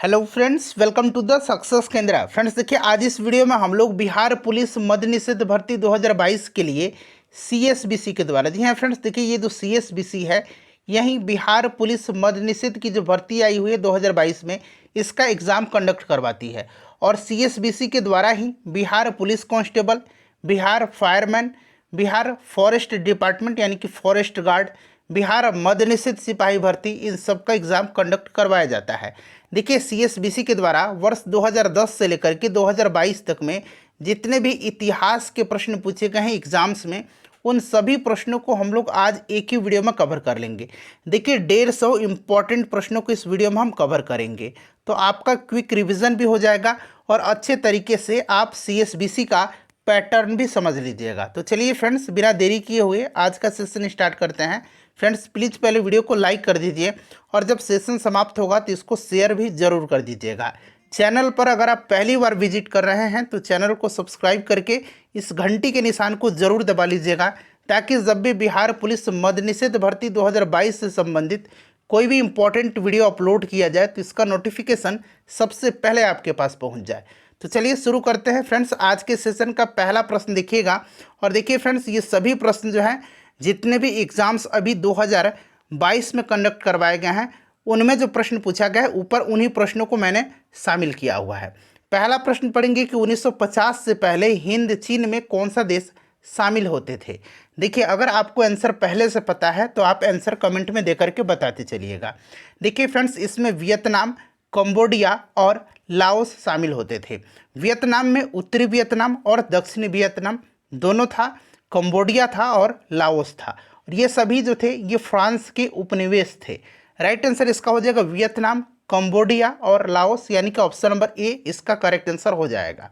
Hello friends, welcome to the success Kendra. Friends देखिए, आज इस वीडियो में हम लोग बिहार पुलिस मद्य निषेध भर्ती 2022 के लिए सीएसबीसी के द्वारा, जी हाँ फ्रेंड्स देखिए, ये जो सीएसबीसी है यही बिहार पुलिस मद्य निषेध की जो भर्ती आई हुई है 2022 में, इसका एग्ज़ाम कंडक्ट करवाती है। और सीएसबीसी के द्वारा ही Bihar police constable, Bihar fireman, Bihar forest department यानी कि फॉरेस्ट गार्ड, बिहार मद्य निषेध सिपाही भर्ती, इन सब का एग्ज़ाम कंडक्ट करवाया जाता है। देखिए, सीएसबीसी के द्वारा वर्ष 2010 से लेकर के 2022 तक में जितने भी इतिहास के प्रश्न पूछे गए हैं एग्जाम्स में, उन सभी प्रश्नों को हम लोग आज एक ही वीडियो में कवर कर लेंगे। देखिए, 150 इंपॉर्टेंट प्रश्नों को इस वीडियो में हम कवर करेंगे, तो आपका क्विक रिवीजन भी हो जाएगा और अच्छे तरीके से आप सीएसबीसी का पैटर्न भी समझ लीजिएगा। तो चलिए फ्रेंड्स, बिना देरी किए हुए आज का सेशन स्टार्ट करते हैं। फ्रेंड्स प्लीज़ पहले वीडियो को लाइक कर दीजिए और जब सेशन समाप्त होगा तो इसको शेयर भी ज़रूर कर दीजिएगा। चैनल पर अगर आप पहली बार विजिट कर रहे हैं तो चैनल को सब्सक्राइब करके इस घंटी के निशान को ज़रूर दबा लीजिएगा, ताकि जब भी बिहार पुलिस मद्य निषेध भर्ती 2022 से संबंधित कोई भी इम्पोर्टेंट वीडियो अपलोड किया जाए तो इसका नोटिफिकेशन सबसे पहले आपके पास पहुंच जाए। तो चलिए शुरू करते हैं फ्रेंड्स। आज के सेशन का पहला प्रश्न देखिएगा और देखिए फ्रेंड्स, ये सभी प्रश्न जो हैं जितने भी एग्ज़ाम्स अभी 2022 में कंडक्ट करवाए गए हैं उनमें जो प्रश्न पूछा गया है ऊपर उन्हीं प्रश्नों को मैंने शामिल किया हुआ है। पहला प्रश्न पढ़ेंगे कि 1950 से पहले हिंद चीन में कौन सा देश शामिल होते थे। देखिए, अगर आपको आंसर पहले से पता है तो आप आंसर कमेंट में दे करके बताते चलिएगा। देखिए फ्रेंड्स, इसमें वियतनाम, कंबोडिया और लाओस शामिल होते थे। वियतनाम में उत्तरी वियतनाम और दक्षिणी वियतनाम दोनों था, कंबोडिया था और लाओस था। और ये सभी जो थे ये फ्रांस के उपनिवेश थे। राइट आंसर इसका हो जाएगा वियतनाम, कंबोडिया और लाओस, यानी कि ऑप्शन नंबर ए इसका करेक्ट आंसर हो जाएगा।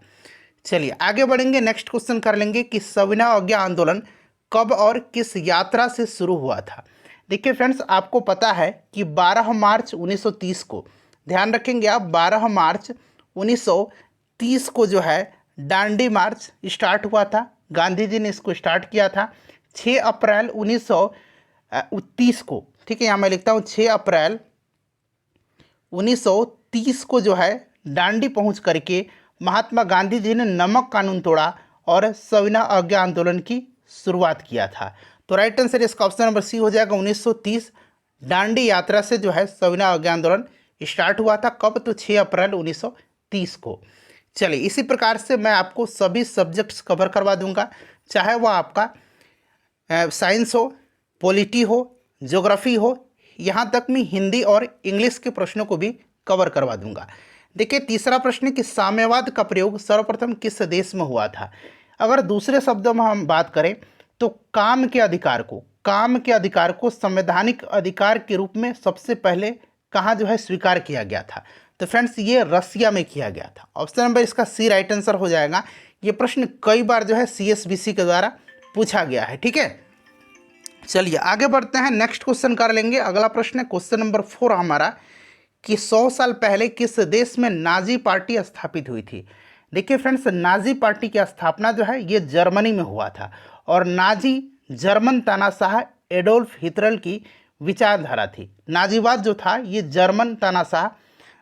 चलिए आगे बढ़ेंगे, नेक्स्ट क्वेश्चन कर लेंगे कि सविनय अवज्ञा आंदोलन कब और किस यात्रा से शुरू हुआ था। देखिए फ्रेंड्स, आपको पता है कि 12 मार्च 1930 को, ध्यान रखेंगे आप, 12 मार्च 1930 को जो है दांडी मार्च स्टार्ट हुआ था। गांधी जी ने इसको स्टार्ट किया था। 6 अप्रैल 1930 को, ठीक है, यहाँ मैं लिखता हूँ 6 अप्रैल 1930 को जो है दांडी पहुँच करके महात्मा गांधी जी ने नमक कानून तोड़ा और सविनय अवज्ञा आंदोलन की शुरुआत किया था। तो राइट आंसर इसका ऑप्शन नंबर सी हो जाएगा। 1930 दांडी यात्रा से जो है सविनय अवज्ञा आंदोलन स्टार्ट हुआ था। कब? तो 6 अप्रैल 1930 को। चलिए, इसी प्रकार से मैं आपको सभी सब्जेक्ट्स कवर करवा दूंगा, चाहे वह आपका साइंस हो, पॉलिटी हो, ज्योग्राफी हो, यहाँ तक मैं हिंदी और इंग्लिश के प्रश्नों को भी कवर करवा दूंगा। देखिए, तीसरा प्रश्न है कि साम्यवाद का प्रयोग सर्वप्रथम किस देश में हुआ था। अगर दूसरे शब्दों में हम बात करें तो काम के अधिकार को संवैधानिक अधिकार के रूप में सबसे पहले कहाँ जो है स्वीकार किया गया था। तो फ्रेंड्स, ये रसिया में किया गया था। ऑप्शन नंबर इसका सी राइट आंसर हो जाएगा। ये प्रश्न कई बार जो है सीएसबीसी के द्वारा पूछा गया है। ठीक है, चलिए आगे बढ़ते हैं, नेक्स्ट क्वेश्चन कर लेंगे। अगला प्रश्न है क्वेश्चन नंबर 4 हमारा कि 100 साल पहले किस देश में नाजी पार्टी स्थापित हुई थी। देखिए फ्रेंड्स, नाजी पार्टी की स्थापना जो है ये जर्मनी में हुआ था और नाजी जर्मन तानाशाह एडोल्फ हिटलर की विचारधारा थी। नाजीवाद जो था ये जर्मन तानाशाह,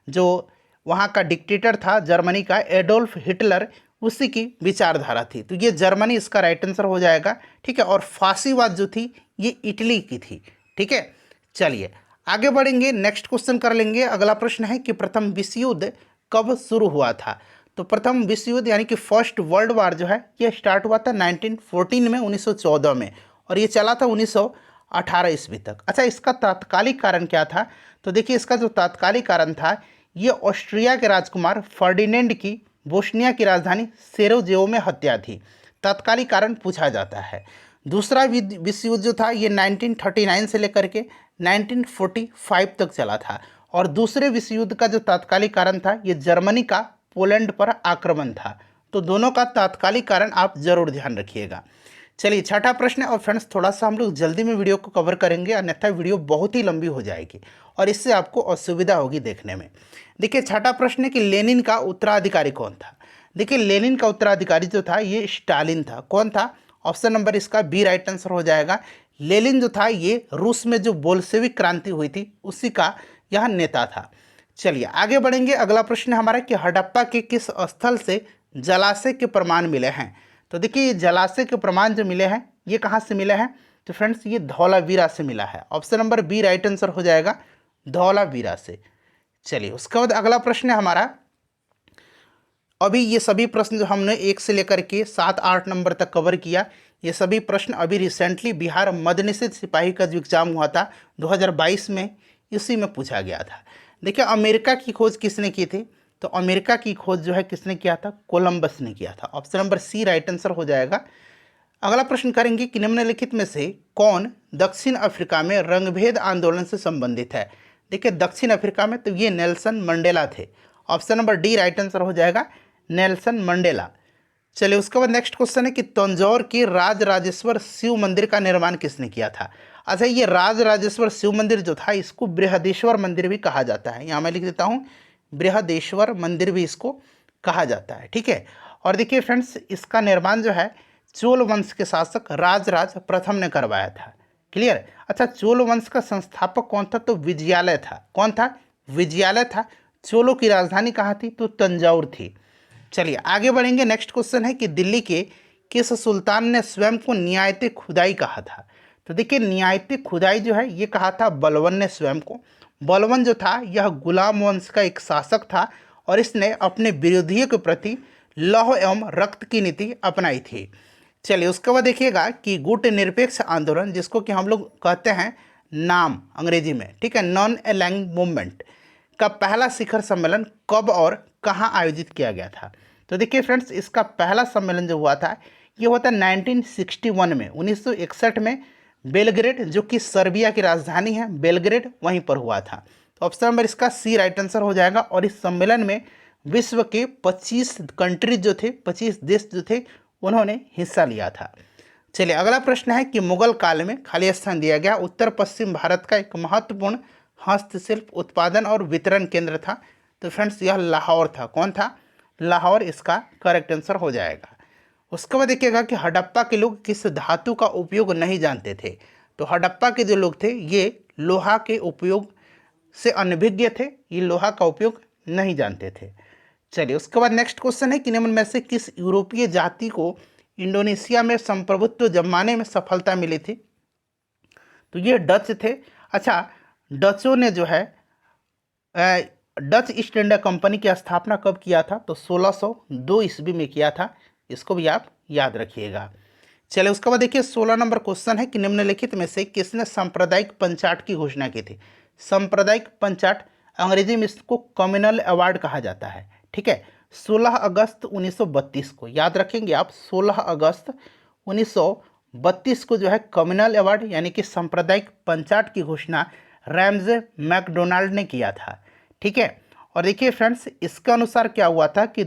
जो वहाँ का डिक्टेटर था जर्मनी का एडोल्फ हिटलर, उसी की विचारधारा थी। तो ये जर्मनी इसका राइट आंसर हो जाएगा। ठीक है, और फांसीवाद जो थी ये इटली की थी। ठीक है, चलिए आगे बढ़ेंगे, नेक्स्ट क्वेश्चन कर लेंगे। अगला प्रश्न है कि प्रथम विश्व युद्ध कब शुरू हुआ था। तो प्रथम विश्व युद्ध यानी कि फर्स्ट वर्ल्ड वार जो है ये स्टार्ट हुआ था 1914 में, 1914 में, और ये चला था 1918 ईस्वी तक। अच्छा, इसका तात्कालिक कारण क्या था। तो देखिए, इसका जो तात्कालिक कारण था ये ऑस्ट्रिया के राजकुमार फर्डिनेंड की बोस्निया की राजधानी सेरोजेओ में हत्या थी। तात्कालिक कारण पूछा जाता है। दूसरा विश्व युद्ध जो था ये 1939 से लेकर के 1945 तक चला था और दूसरे विश्व युद्ध का जो तात्कालिक कारण था ये जर्मनी का पोलैंड पर आक्रमण था। तो दोनों का तात्कालिक कारण आप जरूर ध्यान रखिएगा। चलिए, छठा प्रश्न है और फ्रेंड्स थोड़ा सा हम लोग जल्दी में वीडियो को कवर करेंगे, अन्यथा वीडियो बहुत ही लंबी हो जाएगी और इससे आपको असुविधा होगी देखने में। देखिए, छठा प्रश्न है कि लेनिन का उत्तराधिकारी कौन था। देखिए, लेनिन का उत्तराधिकारी जो था ये स्टालिन था। कौन था? ऑप्शन नंबर इसका बी राइट आंसर हो जाएगा। लेनिन जो था ये रूस में जो बोल्शेविक क्रांति हुई थी उसी का यह नेता था। चलिए आगे बढ़ेंगे। अगला प्रश्न हमारा कि हड़प्पा के किस स्थल से जलाशय के प्रमाण मिले हैं। तो देखिए ये जलाशय के प्रमाण जो मिले हैं ये कहाँ से मिले हैं, तो फ्रेंड्स ये धौलावीरा से मिला है। Option number B right answer हो जाएगा, धौलावीरा से। चलिए उसके बाद अगला प्रश्न है हमारा, अभी ये सभी प्रश्न जो हमने 1 से लेकर के 7-8 नंबर तक कवर किया, ये सभी प्रश्न अभी रिसेंटली बिहार मद्य निषेध सिपाही का जो एग्जाम हुआ था 2022 में, इसी में पूछा गया था। देखिए अमेरिका की खोज किसने की थी, तो अमेरिका की खोज जो है किसने किया था, कोलंबस ने किया था। Option number C right answer हो जाएगा। अगला प्रश्न करेंगे कि निम्नलिखित में से कौन दक्षिण अफ्रीका में रंगभेद आंदोलन से संबंधित है। देखिए दक्षिण अफ्रीका में तो ये नेल्सन मंडेला थे। Option number D right answer हो जाएगा, नेल्सन मंडेला। चलिए उसके बाद नेक्स्ट क्वेश्चन है कि तंजौर के राजराजेश्वर शिव मंदिर का निर्माण किसने किया था। अच्छा ये राजराजेश्वर शिव मंदिर जो था इसको बृहदेश्वर मंदिर भी कहा जाता है, यहाँ मैं लिख देता हूँ, बृहदेश्वर मंदिर भी इसको कहा जाता है। ठीक है, और देखिए फ्रेंड्स इसका निर्माण जो है चोल वंश के शासक राजराज प्रथम ने करवाया था। क्लियर। अच्छा चोल वंश का संस्थापक कौन था, तो विजयालय था। कौन था, विजयालय था। चोलों की राजधानी कहाँ थी, तो तंजौर थी। चलिए आगे बढ़ेंगे। नेक्स्ट क्वेश्चन है कि दिल्ली के किस सुल्तान ने स्वयं को नियायत खुदाई कहा था। तो देखिए नियायत खुदाई जो है ये कहा था बलवन ने स्वयं को। बलवन जो था यह गुलाम वंश का एक शासक था और इसने अपने विरोधियों के प्रति लौह एवं रक्त की नीति अपनाई थी। चलिए उसके बाद देखिएगा कि गुट निरपेक्ष आंदोलन, जिसको कि हम लोग कहते हैं नाम अंग्रेजी में, ठीक है, नॉन अलाइंग मूवमेंट का पहला शिखर सम्मेलन कब और कहाँ आयोजित किया गया था। तो देखिए फ्रेंड्स इसका पहला सम्मेलन जो हुआ था ये हुआ था 1961 में, 1961 में बेलग्रेड, जो कि सर्बिया की राजधानी है बेलग्रेड, वहीं पर हुआ था। तो ऑप्शन नंबर इसका सी राइट आंसर हो जाएगा। और इस सम्मेलन में विश्व के 25 कंट्रीज जो थे, 25 देश जो थे, उन्होंने हिस्सा लिया था। चलिए अगला प्रश्न है कि मुगल काल में खाली स्थान दिया गया उत्तर पश्चिम भारत का एक महत्वपूर्ण हस्तशिल्प उत्पादन और वितरण केंद्र था। तो फ्रेंड्स यह लाहौर था। कौन था, लाहौर इसका करेक्ट आंसर हो जाएगा। उसके बाद देखिएगा कि हड़प्पा के लोग किस धातु का उपयोग नहीं जानते थे। तो हड़प्पा के जो लोग थे ये लोहा के उपयोग से अनभिज्ञ थे, ये लोहा का उपयोग नहीं जानते थे। चलिए उसके बाद नेक्स्ट क्वेश्चन है कि निम्न में से किस यूरोपीय जाति को इंडोनेशिया में संप्रभुत्व जमाने में सफलता मिली थी। तो ये डच थे। अच्छा डचों ने जो है डच ईस्ट इंडिया कंपनी की स्थापना कब किया था, तो 1602 ईस्वी में किया था। इसको भी आप याद रखिएगा। चलिए उसके बाद देखिए 16 नंबर क्वेश्चन है कि निम्नलिखित में से किसने सांप्रदायिक पंचाट की घोषणा की थी। सांप्रदायिक पंचाट अंग्रेजी में इसको कम्युनल अवार्ड कहा जाता है। ठीक है, 16 अगस्त 1932 को याद रखेंगे आप, 16 अगस्त 1932 को जो है कम्युनल अवार्ड यानी कि सांप्रदायिक पंचाट की घोषणा रैमजे मैकडोनाल्ड ने किया था। ठीक है, और देखिए फ्रेंड्स इसके अनुसार क्या हुआ था कि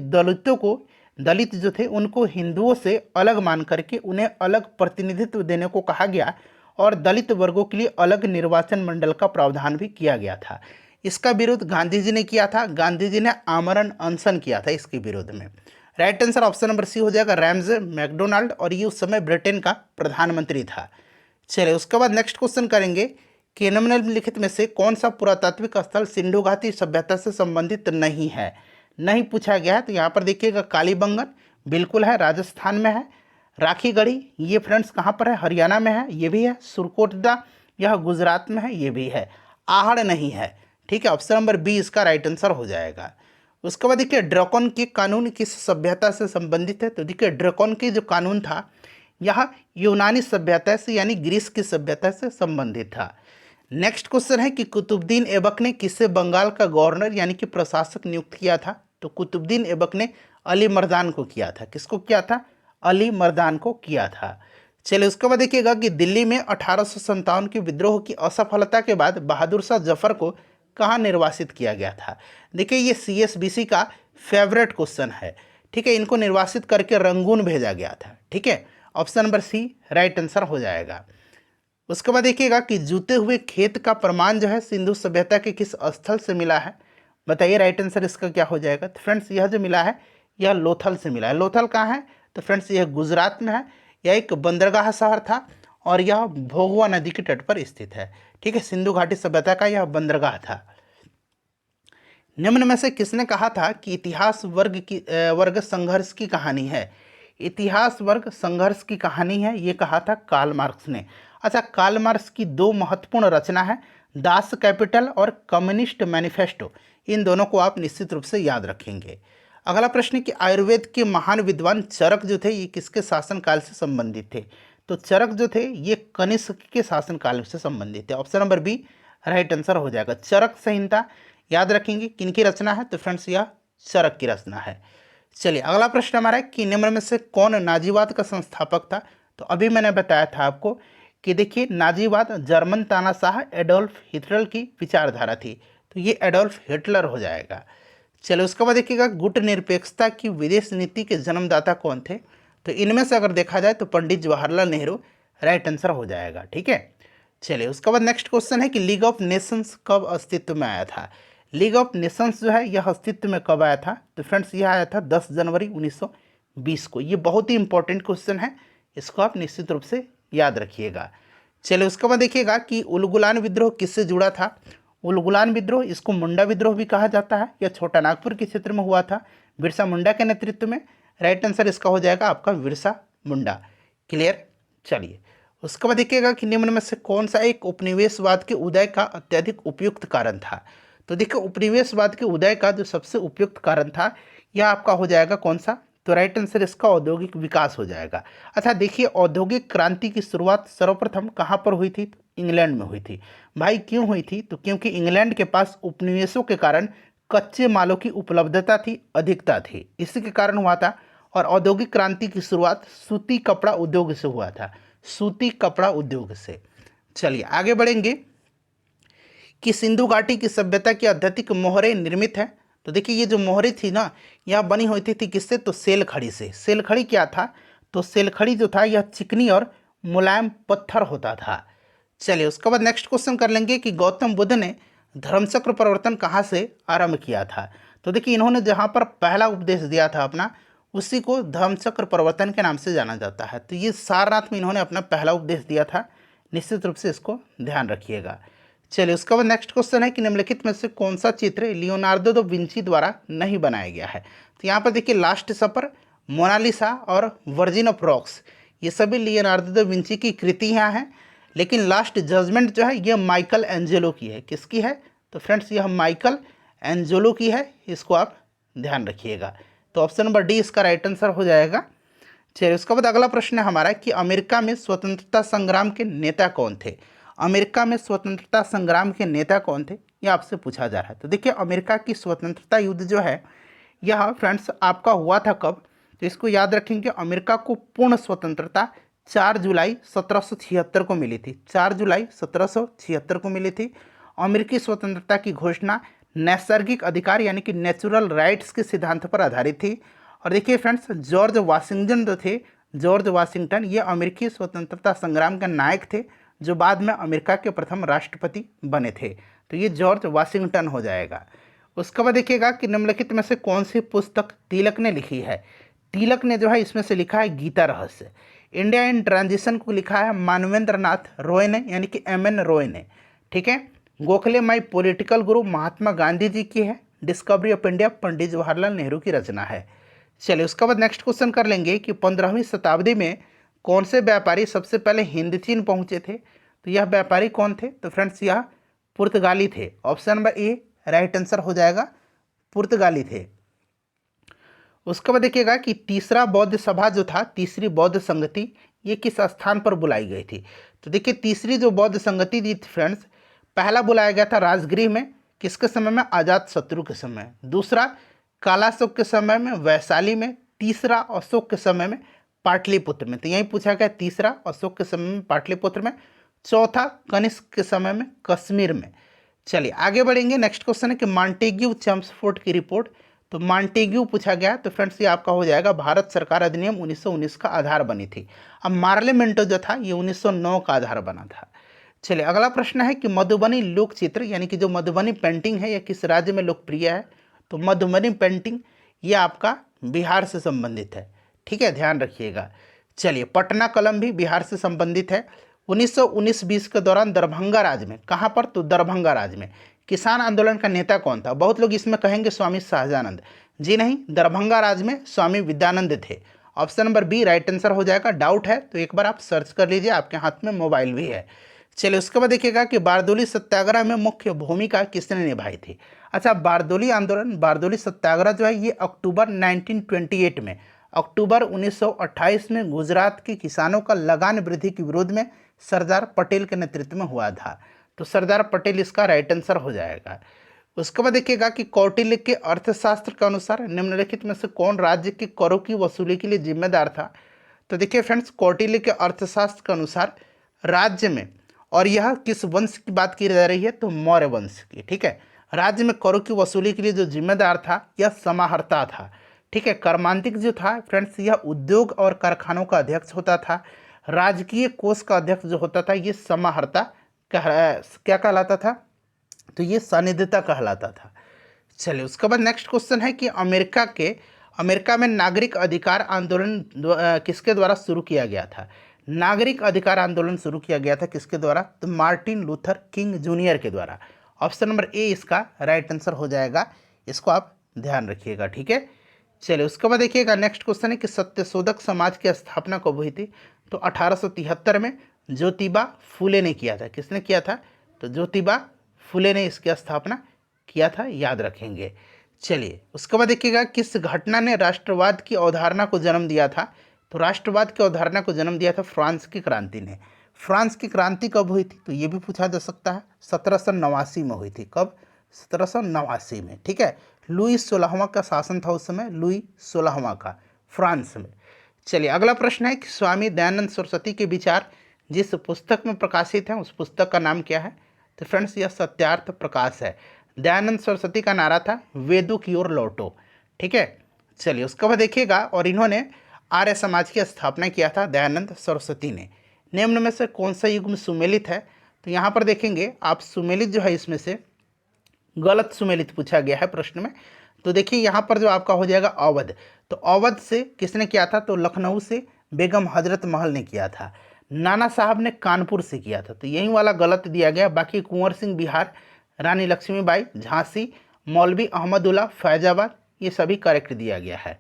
दलित जो थे उनको हिंदुओं से अलग मान करके उन्हें अलग प्रतिनिधित्व देने को कहा गया और दलित वर्गों के लिए अलग निर्वाचन मंडल का प्रावधान भी किया गया था। इसका विरोध गांधी जी ने किया था। गांधी जी ने आमरण अनशन किया था इसके विरोध में। Right answer option number C हो जाएगा, रैमजे मैकडोनाल्ड, और ये उस समय ब्रिटेन का प्रधानमंत्री था। चलिए उसके बाद नेक्स्ट क्वेश्चन करेंगे कि निम्नलिखित में से कौन सा पुरातात्विक स्थल सिंधु घाटी सभ्यता से संबंधित नहीं है। नहीं पूछा गया है। तो यहाँ पर देखिएगा कालीबंगन बिल्कुल है, राजस्थान में है। राखी गढ़ी ये फ्रेंड्स कहाँ पर है, हरियाणा में है, ये भी है। सुरकोटदा यह गुजरात में है, ये भी है। आहड़ नहीं है। ठीक है, ऑप्शन नंबर बी इसका राइट आंसर हो जाएगा। उसके बाद देखिए ड्रैकोन के कानून किस सभ्यता से संबंधित है। तो देखिए ड्रैकोन के जो कानून था यह यूनानी सभ्यता से यानी ग्रीस की सभ्यता से संबंधित था। नेक्स्ट क्वेश्चन है कि कुतुबुद्दीन ऐबक ने किसे बंगाल का गवर्नर यानी कि प्रशासक नियुक्त किया था। तो कुतुबुद्दीन ऐबक ने अली मर्दान को किया था। किसको किया था, अली मर्दान को किया था। चलिए उसके बाद देखिएगा कि दिल्ली में 1857 के विद्रोह की असफलता के बाद बहादुर शाह जफर को कहाँ निर्वासित किया गया था। देखिए ये CSBC का फेवरेट क्वेश्चन है। ठीक है, इनको निर्वासित करके रंगून भेजा गया था। ठीक है, option number C right answer हो जाएगा। उसके बाद देखिएगा कि जूते हुए खेत का प्रमाण जो है सिंधु सभ्यता के किस स्थल से मिला है। बताइए राइट आंसर इसका क्या हो जाएगा। तो फ्रेंड्स यह जो मिला है यह लोथल से मिला है। लोथल कहाँ है, तो फ्रेंड्स यह गुजरात में है। यह एक बंदरगाह शहर था और यह भोगवा नदी के तट पर स्थित है। ठीक है, सिंधु घाटी सभ्यता का यह बंदरगाह था। निम्न में से किसने कहा था कि इतिहास वर्ग संघर्ष की कहानी है? इतिहास वर्ग संघर्ष की कहानी है, ये कहा था कार्ल मार्क्स ने। अच्छा, कार्ल मार्क्स की दो महत्वपूर्ण रचना है, दास कैपिटल और कम्युनिस्ट मैनिफेस्टो। इन दोनों को आप निश्चित रूप से याद रखेंगे। अगला प्रश्न है कि आयुर्वेद के महान विद्वान चरक जो थे ये किसके शासनकाल से संबंधित थे? तो चरक जो थे ये कनिष्क के शासनकाल से संबंधित थे। Option number B right answer हो जाएगा। चरक संहिता याद रखेंगे किनकी रचना है? तो फ्रेंड्स यह चरक की रचना है। चलिए अगला प्रश्न हमारा है कि निम्न में से कौन नाजीवाद का संस्थापक था? तो अभी मैंने बताया था आपको कि देखिए नाजीवाद जर्मन तानाशाह एडोल्फ हिटलर की विचारधारा थी, तो ये एडोल्फ हिटलर हो जाएगा। चलिए उसके बाद देखिएगा गुटनिरपेक्षता की विदेश नीति के जन्मदाता कौन थे? तो इनमें से अगर देखा जाए तो पंडित जवाहरलाल नेहरू राइट आंसर हो जाएगा। ठीक है, चलिए उसके बाद नेक्स्ट क्वेश्चन है कि लीग ऑफ नेशंस कब अस्तित्व में आया था? लीग ऑफ नेशंस जो है यह अस्तित्व में कब आया था? तो फ्रेंड्स यह आया था 10 जनवरी 1920 को। ये बहुत ही इंपॉर्टेंट क्वेश्चन है, इसको आप निश्चित रूप से याद रखिएगा। चलिए उसके बाद देखिएगा कि उलगुलान विद्रोह किससे जुड़ा था? उलगुलान विद्रोह, इसको मुंडा विद्रोह भी कहा जाता है, यह छोटा नागपुर के क्षेत्र में हुआ था बिरसा मुंडा के नेतृत्व में। राइट आंसर इसका हो जाएगा आपका बिरसा मुंडा। क्लियर। चलिए उसके बाद देखिएगा कि निम्न में से कौन सा एक उपनिवेशवाद के उदय का अत्यधिक उपयुक्त कारण था? तो देखिए उपनिवेशवाद के उदय का जो सबसे उपयुक्त कारण था यह आपका हो जाएगा कौन सा? तो राइट आंसर इसका औद्योगिक विकास हो जाएगा। अच्छा देखिए औद्योगिक क्रांति की शुरुआत सर्वप्रथम कहाँ पर हुई थी? इंग्लैंड में हुई थी। भाई क्यों हुई थी? तो क्योंकि इंग्लैंड के पास उपनिवेशों के कारण कच्चे मालों की उपलब्धता थी, अधिकता थी, इसी के कारण हुआ था। और औद्योगिक क्रांति की शुरुआत सूती कपड़ा उद्योग से हुआ था, सूती कपड़ा उद्योग से। चलिए आगे बढ़ेंगे कि सिंधु घाटी की सभ्यता की अत्यधिक मोहरें निर्मित है। तो देखिए ये जो मोहरें थी ना यह बनी हुई थी किससे? तो सेल खड़ी से। सेल खड़ी क्या था? तो सेल खड़ी जो था यह चिकनी और मुलायम पत्थर होता था। चलिए उसके बाद नेक्स्ट क्वेश्चन कर लेंगे कि गौतम बुद्ध ने धर्मचक्र परिवर्तन कहाँ से आरंभ किया था? तो देखिए इन्होंने जहाँ पर पहला उपदेश दिया था अपना, उसी को धर्मचक्र परिवर्तन के नाम से जाना जाता है। तो ये सारनाथ में इन्होंने अपना पहला उपदेश दिया था, निश्चित रूप से इसको ध्यान रखिएगा। चलिए उसके बाद नेक्स्ट क्वेश्चन है कि निम्नलिखित में से कौन सा चित्र लियोनार्डो दा विंची द्वारा नहीं बनाया गया है? तो यहाँ पर देखिए लास्ट सपर, मोनालिसा और वर्जिन ऑफ रॉक्स, ये सभी लियोनार्डो दा विंची की कृतियाँ हैं। लेकिन लास्ट जजमेंट जो है यह माइकल एंजेलो की है। किसकी है? तो फ्रेंड्स यह माइकल एंजेलो की है, इसको आप ध्यान रखिएगा। तो ऑप्शन नंबर डी इसका राइट आंसर हो जाएगा। चलिए उसके बाद अगला प्रश्न है हमारा कि अमेरिका में स्वतंत्रता संग्राम के नेता कौन थे? अमेरिका में स्वतंत्रता संग्राम के नेता कौन थे, ये आपसे पूछा जा रहा है। तो देखिए अमेरिका की स्वतंत्रता युद्ध जो है यह फ्रेंड्स आपका हुआ था कब? तो इसको याद रखेंगे, अमेरिका को पूर्ण स्वतंत्रता 4 जुलाई 1776 को मिली थी। 4 जुलाई 1776 को मिली थी। अमेरिकी स्वतंत्रता की घोषणा नैसर्गिक अधिकार यानी कि नेचुरल राइट्स के सिद्धांत पर आधारित थी। और देखिए फ्रेंड्स जॉर्ज वाशिंगटन जो थे, जॉर्ज वाशिंगटन ये अमेरिकी स्वतंत्रता संग्राम के नायक थे, जो बाद में अमेरिका के प्रथम राष्ट्रपति बने थे। तो ये जॉर्ज वाशिंगटन हो जाएगा। उसके बाद देखिएगा कि निम्नलिखित में से कौन सी पुस्तक तिलक ने लिखी है? तिलक ने जो है इसमें से लिखा है गीता रहस्य। इंडिया इन ट्रांजिशन को लिखा है मानवेंद्र नाथ रॉय ने, यानी कि MN रॉय ने। ठीक है। गोखले माई पॉलिटिकल गुरु महात्मा गांधी जी की है। Discovery of India Pandit Jawaharlal Nehru की रचना है। चलिए उसके बाद नेक्स्ट क्वेश्चन कर लेंगे कि 15वीं शताब्दी में कौन से व्यापारी सबसे पहले हिंद चीन पहुंचे थे? तो यह व्यापारी कौन थे? तो फ्रेंड्स यह पुर्तगाली थे। Option number A right answer हो जाएगा, पुर्तगाली थे। उसके बाद देखिएगा कि तीसरा बौद्ध सभा जो था, तीसरी बौद्ध संगति, ये किस स्थान पर बुलाई गई थी? तो देखिए तीसरी जो बौद्ध संगति थी फ्रेंड्स, पहला बुलाया गया था राजगृह में, किसके समय में? अजात शत्रु के समय। दूसरा कालाशोक के समय में वैशाली में। तीसरा अशोक के समय में पाटलिपुत्र में। तो यही पूछा गया, तीसरा अशोक के समय में पाटलिपुत्र में, चौथा कनिष्क के समय में कश्मीर में। चलिए आगे बढ़ेंगे। नेक्स्ट क्वेश्चन है कि मॉन्टेग्यू चेम्सफोर्ड की रिपोर्ट। तो मॉन्टेग्यू पूछा गया, तो फ्रेंड्स ये आपका हो जाएगा भारत सरकार अधिनियम 1919 का आधार बनी थी। अब मार्लिमेंटो जो था ये 1909 का आधार बना था। चलिए अगला प्रश्न है कि मधुबनी लोक चित्र यानी कि जो मधुबनी पेंटिंग है यह किस राज्य में लोकप्रिय है? तो मधुबनी पेंटिंग ये आपका बिहार से संबंधित है। ठीक है, ध्यान रखिएगा। चलिए पटना कलम भी बिहार से संबंधित है। 1919-20 के दौरान दरभंगा राज्य में, कहाँ पर? तो दरभंगा राज्य में किसान आंदोलन का नेता कौन था? बहुत लोग इसमें कहेंगे स्वामी शाहजानंद। जी नहीं, दरभंगा राज में स्वामी विद्यानंद थे। Option number B right answer हो जाएगा। डाउट है तो एक बार आप सर्च कर लीजिए, आपके हाथ में मोबाइल भी है। चलिए उसके बाद देखिएगा कि बारदोली सत्याग्रह में मुख्य भूमिका किसने निभाई थी? अच्छा, बारदोली आंदोलन, बारदोली सत्याग्रह जो है ये अक्टूबर 1928 में, अक्टूबर 1928 में गुजरात के किसानों का लगान वृद्धि के विरोध में सरदार पटेल के नेतृत्व में हुआ था। तो सरदार पटेल इसका राइट आंसर हो जाएगा। उसके बाद देखिएगा कि कौटिल्य के अर्थशास्त्र के अनुसार निम्नलिखित में से कौन राज्य के करों की वसूली के लिए जिम्मेदार था? तो देखिए फ्रेंड्स, कौटिल्य के अर्थशास्त्र के अनुसार राज्य में, और यह किस वंश की बात की जा रही है? तो मौर्य वंश की। ठीक है, राज्य में करों की वसूली के लिए जो जिम्मेदार था यह समाहर्ता था। ठीक है, कर्मांतिक जो था फ्रेंड्स यह उद्योग और कारखानों का अध्यक्ष होता था। राजकीय कोष का अध्यक्ष जो होता था ये समाहर्ता क्या कहलाता था? तो ये सानिध्यता कहलाता था। चलिए उसके बाद नेक्स्ट क्वेश्चन है कि अमेरिका में नागरिक अधिकार आंदोलन किसके द्वारा शुरू किया गया था? नागरिक अधिकार आंदोलन शुरू किया गया था किसके द्वारा? तो मार्टिन लूथर किंग जूनियर के द्वारा। ऑप्शन नंबर ए इसका राइट आंसर हो जाएगा, इसको आप ध्यान रखिएगा। ठीक है, चलिए उसके बाद देखिएगा नेक्स्ट क्वेश्चन है कि सत्यशोधक समाज की स्थापना कब हुई थी? तो 1873 में ज्योतिबा फूले ने किया था। किसने किया था? तो ज्योतिबा फूले ने इसकी स्थापना किया था, याद रखेंगे। चलिए उसके बाद देखिएगा किस घटना ने राष्ट्रवाद की अवधारणा को जन्म दिया था? तो राष्ट्रवाद की अवधारणा को जन्म दिया था फ्रांस की क्रांति ने। फ्रांस की क्रांति कब हुई थी? तो ये भी पूछा जा सकता है। 1789 में हुई थी। कब? 1789 में। ठीक है, लुई 16वां का शासन था उस समय, लुई 16वां का, फ्रांस में। चलिए अगला प्रश्न है कि स्वामी दयानंद सरस्वती के विचार जिस पुस्तक में प्रकाशित हैं उस पुस्तक का नाम क्या है? तो फ्रेंड्स यह सत्यार्थ प्रकाश है। दयानंद सरस्वती का नारा था वेदों की ओर लौटो। ठीक है, चलिए उसके बाद देखिएगा, और इन्होंने आर्य समाज की स्थापना किया था दयानंद सरस्वती ने। निम्न में से कौन सा युग्म सुमेलित है? तो यहाँ पर देखेंगे आप, सुमेलित जो है इसमें से गलत सुमेलित पूछा गया है प्रश्न में। तो देखिए यहाँ पर जो आपका हो जाएगा अवध, तो अवध से किसने किया था? तो लखनऊ से बेगम हजरत महल ने किया था। नाना साहब ने कानपुर से किया था, तो यही वाला गलत दिया गया। बाकी कुंवर सिंह बिहार, रानी लक्ष्मीबाई झांसी, मौलवी अहमदुल्ला फैजाबाद, ये सभी करेक्ट दिया गया है।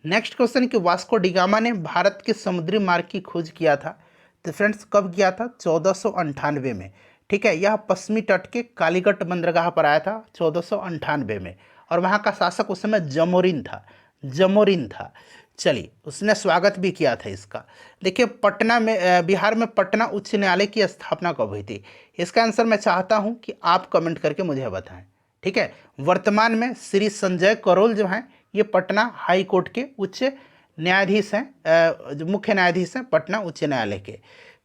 नेक्स्ट क्वेश्चन कि वास्को डिगामा ने भारत के समुद्री मार्ग की खोज किया था। तो फ्रेंड्स कब किया था? 1498 में। ठीक है, यह पश्चिमी तट के कालीकट बंदरगाह पर आया था 1498 में, और वहाँ का शासक उस समय जमोरिन था। चलिए उसने स्वागत भी किया था इसका। देखिए पटना में, बिहार में पटना उच्च न्यायालय की स्थापना कब हुई थी? इसका आंसर मैं चाहता हूं कि आप कमेंट करके मुझे बताएं। ठीक है, वर्तमान में श्री संजय करोल जो हैं ये पटना हाई कोर्ट के उच्च न्यायाधीश हैं, जो मुख्य न्यायाधीश हैं पटना उच्च न्यायालय के।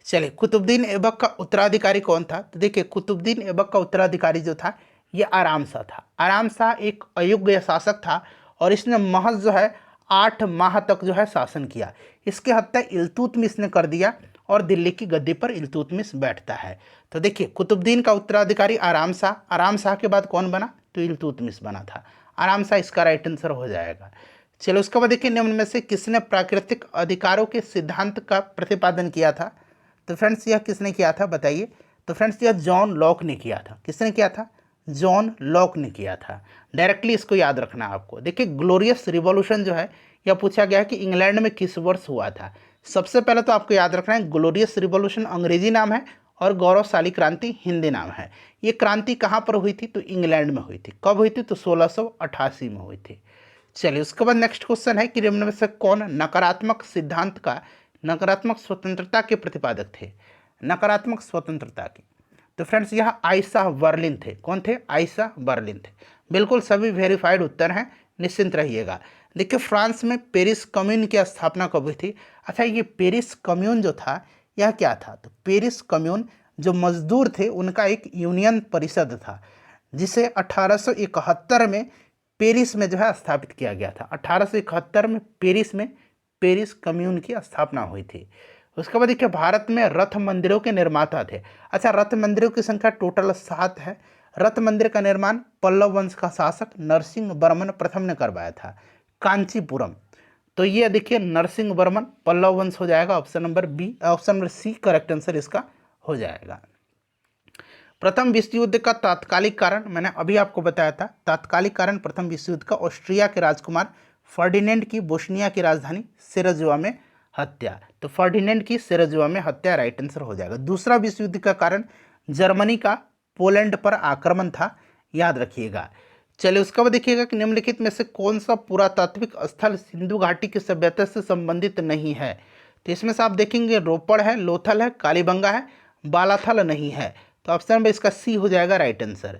चलिए कुतुबुद्दीन ऐबक का उत्तराधिकारी कौन था? तो देखिए कुतुबुद्दीन ऐबक का उत्तराधिकारी जो था ये आराम शाह था। आराम शाह एक अयोग्य शासक था और इसने महज जो है 8 माह तक जो है शासन किया। इसके हत्या इल्तुतमिश ने कर दिया और दिल्ली की गद्दी पर इल्तुतमिश बैठता है। तो देखिए कुतुबुद्दीन का उत्तराधिकारी आराम शाह के बाद कौन बना? तो इल्तुतमिश बना था। आराम शाह इसका राइट आंसर हो जाएगा। चलो उसके बाद देखिए निम्न में से किसने प्राकृतिक अधिकारों के सिद्धांत का प्रतिपादन किया था? तो फ्रेंड्स यह किसने किया था बताइए? तो फ्रेंड्स यह जॉन लॉक ने किया था। किसने किया था? जॉन लॉक ने किया था। डायरेक्टली इसको याद रखना आपको। देखिए ग्लोरियस रिवॉल्यूशन जो है यह पूछा गया है कि इंग्लैंड में किस वर्ष हुआ था। सबसे पहले तो आपको याद रखना है ग्लोरियस रिवॉल्यूशन अंग्रेजी नाम है और गौरवशाली क्रांति हिंदी नाम है। ये क्रांति कहाँ पर हुई थी? तो इंग्लैंड में हुई थी। कब हुई थी? तो 1688 में हुई थी। चलिए उसके बाद नेक्स्ट क्वेश्चन है कि निम्न में से कौन नकारात्मक सिद्धांत का, नकारात्मक स्वतंत्रता के प्रतिपादक थे? नकारात्मक स्वतंत्रता के, तो फ्रेंड्स यह आइसा बर्लिन थे। कौन थे? आइसा बर्लिन थे। बिल्कुल सभी वेरीफाइड उत्तर हैं, निश्चिंत रहिएगा। देखिए फ्रांस में पेरिस कम्यून की स्थापना कब हुई थी? अच्छा ये पेरिस कम्यून जो था यह क्या था? तो पेरिस कम्यून जो मजदूर थे उनका एक यूनियन परिषद था जिसे 1871 में पेरिस में जो है स्थापित किया गया था। 1871 में पेरिस पेरिस कम्यून की स्थापना हुई थी। उसके बाद देखिए भारत में रथ मंदिरों के निर्माता थे। अच्छा रथ मंदिरों की संख्या टोटल 7 है। रथ मंदिर का निर्माण पल्लव वंश का शासक नरसिंह वर्मन प्रथम ने करवाया था, कांचीपुरम। तो ये देखिए नरसिंह वर्मन, पल्लव वंश हो जाएगा। Option number B, option number C correct answer इसका हो जाएगा। प्रथम विश्व युद्ध का तात्कालिक कारण मैंने अभी आपको बताया था, तात्कालिक कारण प्रथम विश्व युद्ध का ऑस्ट्रिया के राजकुमार फर्डिनेंड की बोस्निया की राजधानी सेराजुआ में हत्या। तो फर्डिनेंड की सेराजुआ में हत्या राइट आंसर हो जाएगा। दूसरा विश्व युद्ध का कारण जर्मनी का पोलैंड पर आक्रमण था, याद रखिएगा। चलिए उसका बाद देखिएगा कि निम्नलिखित में से कौन सा पुरातात्विक स्थल सिंधु घाटी की सभ्यता से संबंधित नहीं है। तो इसमें से आप देखेंगे रोपड़ है, लोथल है, कालीबंगा है, बालाथल नहीं है। तो ऑप्शन नंबर इसका सी हो जाएगा राइट आंसर।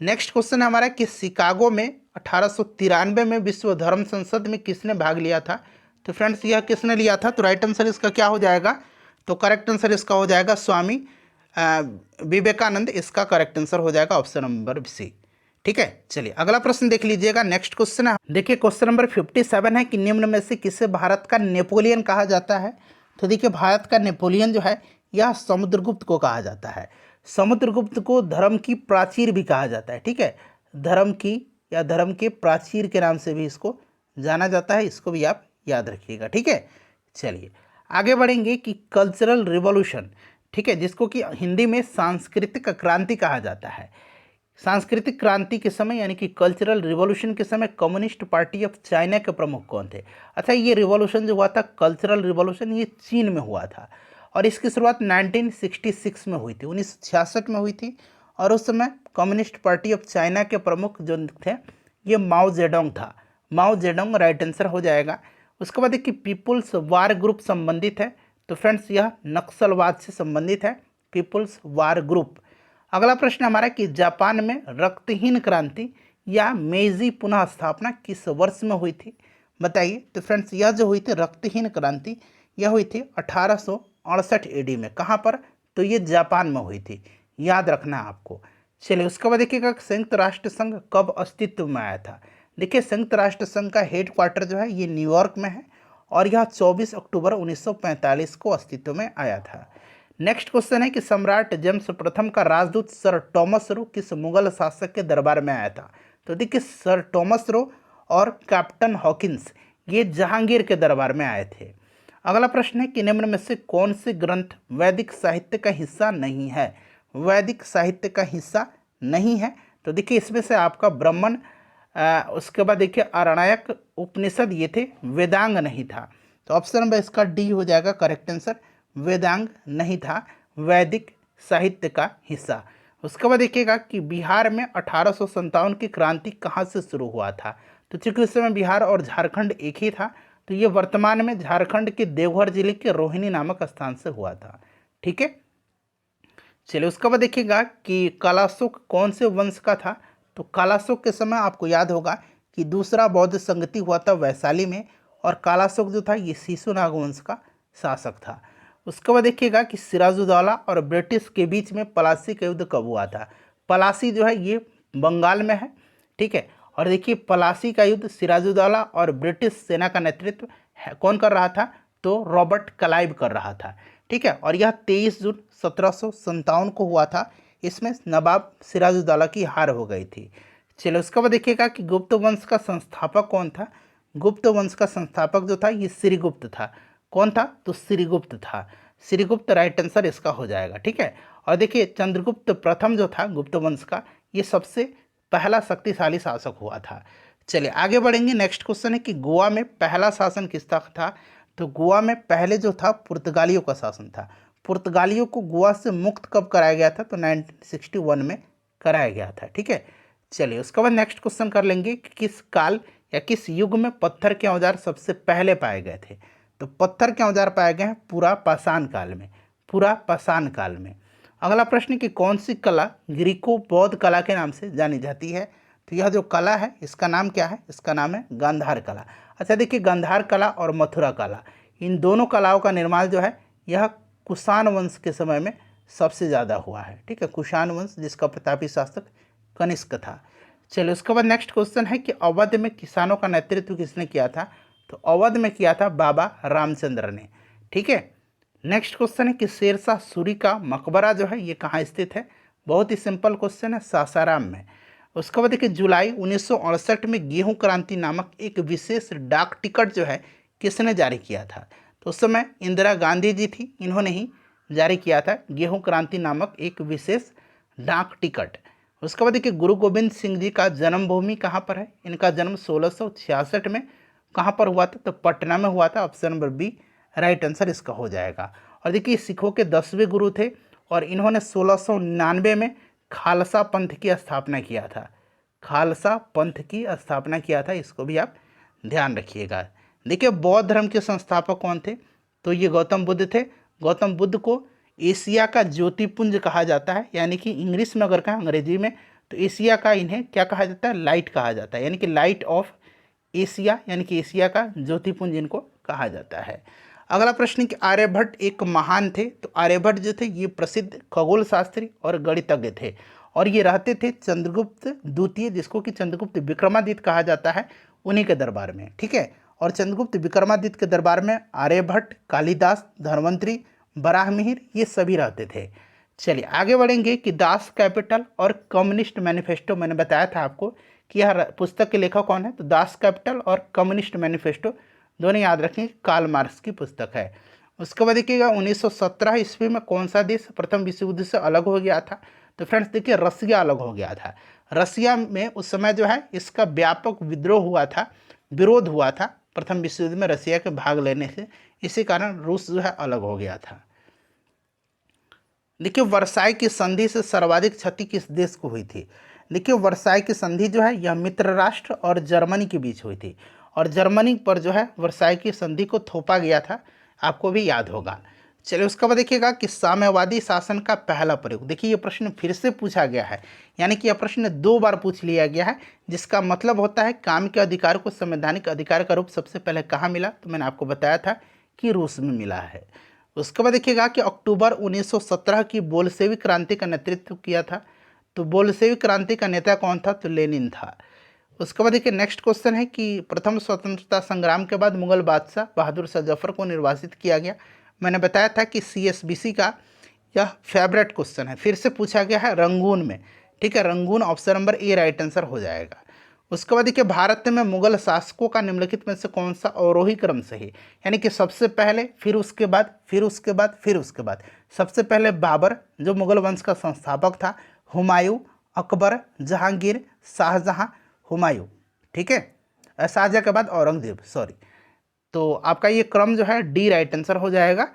नेक्स्ट क्वेश्चन है हमारा कि शिकागो में 1893 में विश्व धर्म संसद में किसने भाग लिया था। तो फ्रेंड्स यह किसने लिया था, तो राइट आंसर इसका क्या हो जाएगा, तो करेक्ट आंसर इसका हो जाएगा स्वामी विवेकानंद, इसका करेक्ट आंसर हो जाएगा ऑप्शन नंबर सी। ठीक है, चलिए अगला प्रश्न देख लीजिएगा। नेक्स्ट क्वेश्चन है, देखिए क्वेश्चन नंबर 57 है कि निम्न में से किसे भारत का नेपोलियन कहा जाता है। तो देखिए भारत का नेपोलियन जो है यह समुद्रगुप्त को कहा जाता है। समुद्रगुप्त को धर्म की प्राचीर भी कहा जाता है। ठीक है, धर्म की या धर्म के प्राचीर के नाम से भी इसको जाना जाता है, इसको भी आप याद रखिएगा। ठीक है, चलिए आगे बढ़ेंगे कि कल्चरल रिवॉल्यूशन, ठीक है, जिसको कि हिंदी में सांस्कृतिक क्रांति कहा जाता है। सांस्कृतिक क्रांति के समय यानी कि कल्चरल रिवॉल्यूशन के समय कम्युनिस्ट पार्टी ऑफ चाइना के प्रमुख कौन थे। अच्छा, ये रिवॉल्यूशन जो हुआ था कल्चरल रिवॉल्यूशन, ये चीन में हुआ था और इसकी शुरुआत 1966 में हुई थी, 1966 में हुई थी। और उस समय कम्युनिस्ट पार्टी ऑफ चाइना के प्रमुख जो थे ये माओ जेडोंग था। माओ जेडोंग राइट आंसर हो जाएगा। उसके बाद देखिए पीपुल्स वार ग्रुप संबंधित है, तो फ्रेंड्स यह नक्सलवाद से संबंधित है, पीपुल्स वार ग्रुप। अगला प्रश्न हमारा कि जापान में रक्तहीन क्रांति या मेजी पुनः स्थापना किस वर्ष में हुई थी, बताइए। तो फ्रेंड्स यह जो हुई थी रक्तहीन क्रांति, यह हुई थी 1868 एडी में। कहाँ पर, तो ये जापान में हुई थी, याद रखना है आपको। चलिए उसके बाद देखिएगा संयुक्त राष्ट्र संघ कब अस्तित्व में आया था। देखिए संयुक्त राष्ट्र संघ का हेडक्वार्टर जो है ये न्यूयॉर्क में है और यह 24 अक्टूबर 1945 को अस्तित्व में आया था। नेक्स्ट क्वेश्चन है कि सम्राट जेम्स प्रथम का राजदूत सर टॉमस रो किस मुगल शासक के दरबार में आया था। तो देखिए सर टॉमस रो और कैप्टन हॉकिंस ये जहांगीर के दरबार में आए थे। अगला प्रश्न है कि निम्न में से कौन से ग्रंथ वैदिक साहित्य का हिस्सा नहीं है। वैदिक साहित्य का हिस्सा नहीं है, तो देखिए इसमें से आपका ब्राह्मण, उसके बाद देखिए आरण्यक उपनिषद ये थे, वेदांग नहीं था। तो ऑप्शन नंबर इसका डी हो जाएगा करेक्ट आंसर, वेदांग नहीं था वैदिक साहित्य का हिस्सा। उसके बाद देखिएगा कि बिहार में 1857 की क्रांति कहाँ से शुरू हुआ था। तो चूंकि उस समय बिहार और झारखंड एक ही था, तो ये वर्तमान में झारखंड के देवघर जिले के रोहिणी नामक स्थान से हुआ था। ठीक है, चलिए उसके बाद देखिएगा कि कालाशोक कौन से वंश का था। तो कालाशोक के समय आपको याद होगा कि दूसरा बौद्ध संगति हुआ था वैशाली में और कालाशोक जो था ये शिशुनाग वंश का शासक था। उसके बाद देखिएगा कि सिराजुद्दौला और ब्रिटिश के बीच में पलासी का युद्ध कब हुआ था। पलासी जो है ये बंगाल में है। ठीक है, और देखिए पलासी का युद्ध सिराजुद्दौला और ब्रिटिश सेना का नेतृत्व कौन कर रहा था, तो रॉबर्ट क्लाइव कर रहा था। ठीक है, और यह 23 जून 1757 को हुआ था। इसमें नवाब सिराजुद्दौला की हार हो गई थी। चलो उसके बाद देखिएगा कि गुप्त वंश का संस्थापक कौन था। गुप्त वंश का संस्थापक जो था ये श्रीगुप्त था। कौन था, तो श्रीगुप्त था। श्रीगुप्त राइट आंसर इसका हो जाएगा। ठीक है, और देखिए चंद्रगुप्त प्रथम जो था गुप्त वंश का, ये सबसे पहला शक्तिशाली शासक हुआ था। चलिए आगे बढ़ेंगे। नेक्स्ट क्वेश्चन है कि गोवा में पहला शासन किसका था। तो गोवा में पहले जो था पुर्तगालियों का शासन था। पुर्तगालियों को गोवा से मुक्त कब कराया गया था, तो 1961 में कराया गया था। ठीक है, चलिए उसके बाद नेक्स्ट क्वेश्चन कर लेंगे कि किस काल या किस युग में पत्थर के औजार सबसे पहले पाए गए थे। तो पत्थर के औजार पाए गए हैं पूरा पाषाण काल में, पूरा पाषाण काल में। अगला प्रश्न कि कौन सी कला ग्रीको बौद्ध कला के नाम से जानी जाती है। तो यह जो कला है इसका नाम क्या है, इसका नाम है गांधार कला। अच्छा देखिए गांधार कला और मथुरा कला, इन दोनों कलाओं का निर्माण जो है यह कुषाण वंश के समय में सबसे ज़्यादा हुआ है। ठीक है, कुषाण वंश जिसका प्रतापी शासक कनिष्क था। चलिए उसके बाद नेक्स्ट क्वेश्चन है कि अवध में किसानों का नेतृत्व किसने किया था। तो अवध में किया था बाबा रामचंद्र ने। ठीक है, नेक्स्ट क्वेश्चन है कि शेरशाह सूरी का मकबरा जो है ये कहाँ स्थित है। बहुत ही सिंपल क्वेश्चन है, सासाराम में। उसके बाद देखिए जुलाई 1968 में गेहूं क्रांति नामक एक विशेष डाक टिकट जो है किसने जारी किया था। तो उस समय इंदिरा गांधी जी थी, इन्होंने ही जारी किया था गेहूं क्रांति नामक एक विशेष डाक टिकट। उसके बाद देखिए गुरु गोविंद सिंह जी का जन्मभूमि कहाँ पर है? इनका जन्म 1666 में कहाँ पर हुआ था? तो पटना में हुआ था। Option number B right answer इसका हो जाएगा। और देखिए सिखों के 10वें गुरु थे और इन्होंने 1699 में खालसा पंथ की स्थापना किया था। खालसा पंथ की स्थापना किया था, इसको भी आप ध्यान रखिएगा। देखिए बौद्ध धर्म के संस्थापक कौन थे? तो ये गौतम बुद्ध थे। गौतम बुद्ध को एशिया का ज्योतिपुंज कहा जाता है, यानी कि इंग्लिश में अगर कहें, अंग्रेजी में, तो एशिया का इन्हें क्या कहा जाता है? लाइट कहा जाता है, यानी कि लाइट ऑफ एशिया, यानी कि एशिया का ज्योतिपुंज इनको कहा जाता है। अगला प्रश्न कि आर्यभट्ट एक महान थे। तो आर्यभट्ट जो थे ये प्रसिद्ध खगोल शास्त्री और गणितज्ञ थे और ये रहते थे चंद्रगुप्त द्वितीय, जिसको कि चंद्रगुप्त विक्रमादित्य कहा जाता है, उन्हीं के दरबार में। ठीक है, और चंद्रगुप्त विक्रमादित्य के दरबार में आर्यभट्ट, कालिदास, धन्वंतरी, बराहमिहिर ये सभी रहते थे। चलिए आगे बढ़ेंगे कि दास कैपिटल और कम्युनिस्ट मैनिफेस्टो, मैंने बताया था आपको कि यह पुस्तक के लेखक कौन है? तो दास कैपिटल और कम्युनिस्ट मैनिफेस्टो दोनों याद रखें, कार्ल मार्क्स की पुस्तक है। उसके बाद देखिएगा 1917 ईस्वी में कौन सा देश प्रथम विश्व युद्ध से अलग हो गया था? तो फ्रेंड्स देखिए रसिया अलग हो गया था। रसिया में उस समय जो है इसका व्यापक विद्रोह हुआ था, विरोध हुआ था प्रथम विश्व युद्ध में रसिया के भाग लेने से, इसी कारण रूस जो है अलग हो गया था। देखिए वर्साई की संधि से सर्वाधिक क्षति किस देश को हुई थी? देखिए वर्साई की संधि जो है यह मित्र राष्ट्र और जर्मनी के बीच हुई थी और जर्मनी पर जो है वर्साई की संधि को थोपा गया था, आपको भी याद होगा। चलिए उसके बाद देखिएगा कि साम्यवादी शासन का पहला प्रयोग। देखिए ये प्रश्न फिर से पूछा गया है, यानी कि यह प्रश्न 2 बार पूछ लिया गया है, जिसका मतलब होता है काम के अधिकार को संवैधानिक अधिकार का रूप सबसे पहले कहाँ मिला? तो मैंने आपको बताया था कि रूस में मिला है। उसके बाद देखिएगा कि अक्टूबर 1917 की बोल्शेविक क्रांति का नेतृत्व किया था। तो बोल्शेविक क्रांति का नेता कौन था? तो लेनिन था। उसके बाद देखिए नेक्स्ट क्वेश्चन है कि प्रथम स्वतंत्रता संग्राम के बाद मुगल बादशाह बहादुर शाह जफर को निर्वासित किया गया। मैंने बताया था कि CSBC का यह फेवरेट क्वेश्चन है, फिर से पूछा गया है रंगून में। ठीक है, Rangoon option number A right answer हो जाएगा। उसके बाद देखिए भारत में मुगल शासकों का निम्नलिखित में से कौन सा अवरोही क्रम से है? यानी कि सबसे पहले, फिर उसके बाद, फिर उसके बाद, फिर उसके बाद। सबसे पहले बाबर जो मुगल वंश का संस्थापक था, हुमायूं, अकबर, जहांगीर, शाहजहां, हुमायूं। ठीक है, शाहजहां के बाद औरंगजेब, सॉरी। तो आपका ये क्रम जो है डी राइट आंसर हो जाएगा।